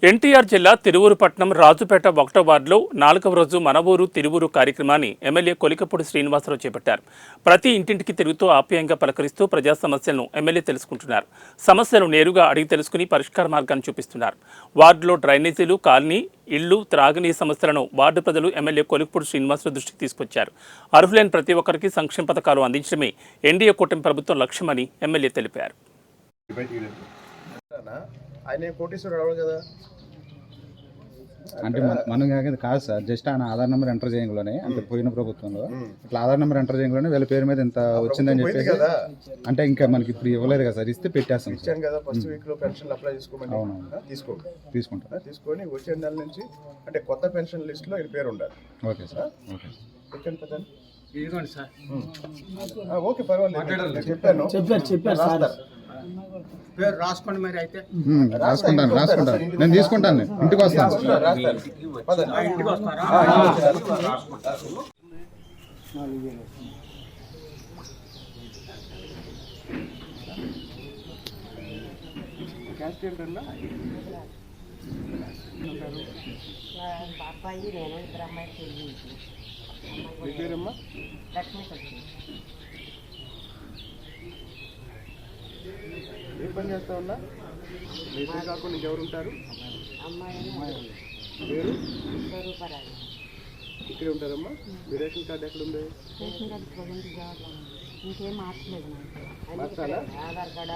ఎన్టీఆర్ జిల్లా తిరువూరు పట్టణం రాజుపేట 1వ వార్డులో 4వ రోజు మన ఊరు తిరువూరు కార్యక్రమాన్ని ఎమ్మెల్యే కొలికపూడి శ్రీనివాసరావు చేపట్టారు. ప్రతి ఇంటింటికి తిరుగుతూ ఆప్యాయంగా పలకరిస్తూ ప్రజా సమస్యలను ఎమ్మెల్యే తెలుసుకుంటున్నారు. సమస్యలు నేరుగా అడిగి తెలుసుకుని పరిష్కార మార్గాన్ని చూపిస్తున్నారు. వార్డులో డ్రైనేజీలు, కాలనీ, ఇళ్లు, త్రాగునీరు సమస్యలను వార్డు ప్రజలు ఎమ్మెల్యే కొలికపూడి శ్రీనివాసరావు దృష్టికి తీసుకొచ్చారు. అర్హులైన ప్రతి ఒక్కరికి సంక్షేమ పథకాలు అందించడమే ఎన్డీఏ కూటమి ప్రభుత్వం లక్ష్యమని ఎమ్మెల్యే తెలిపారు. ఆయన కోటీశ్వరుడు అవడు కదా, అంటే మనం కాదు సార్, జస్ట్ ఆయన ఆధార్ నెంబర్ ఎంటర్ చేయడంలోనే, అంటే పోయిన ప్రభుత్వంలో ఇట్లా ఆధార్ నెంబర్ ఎంటర్ చేయడంలోనే వీళ్ళ పేరు మీద ఇంత వచ్చిందని చెప్పేసి కదా. అంటే ఇంకా మనకి ఇప్పుడు ఇవ్వలేదు కదా సార్, ఇస్తే పెట్టేస్తాం ఇచ్చాను కదా. ఫస్ట్ వీక్ లో పెన్షన్ అప్లై చేసుకోమని. అవును, తీసుకుంటా తీసుకొని వచ్చే నెల నుంచి అంటే కొత్త పెన్షన్ లిస్ట్ లో ఈ పేరు ఉండాలి. Okay sir, okay sir, okay పర్వాలేదు, చెప్పారు సార్. పేరు రాసుకోండి. మరి అయితే రాసుకుంటాను, నేను తీసుకుంటాను, ఇంటికి వస్తాను. ఇంటికి వస్తారా? బాబాయి నేను ఇద్దరు అమ్మాయి పెళ్ళి. లక్ష్మి వచ్చింది. ఏ పని చేస్తా ఉన్నా? మీరు కాకుండా ఇంకెవరు ఉంటారు? అమ్మాయి పేరు స్వరూపరాజు. ఇక్కడే ఉంటారమ్మా. మీ రేషన్ కార్డు ఎక్కడ ఉంది? రేషన్ కార్డు ప్రజెంట్ జాబ్ ఇంకేం మార్చలేదు. మార్చాలా? ఆధార్ కార్డు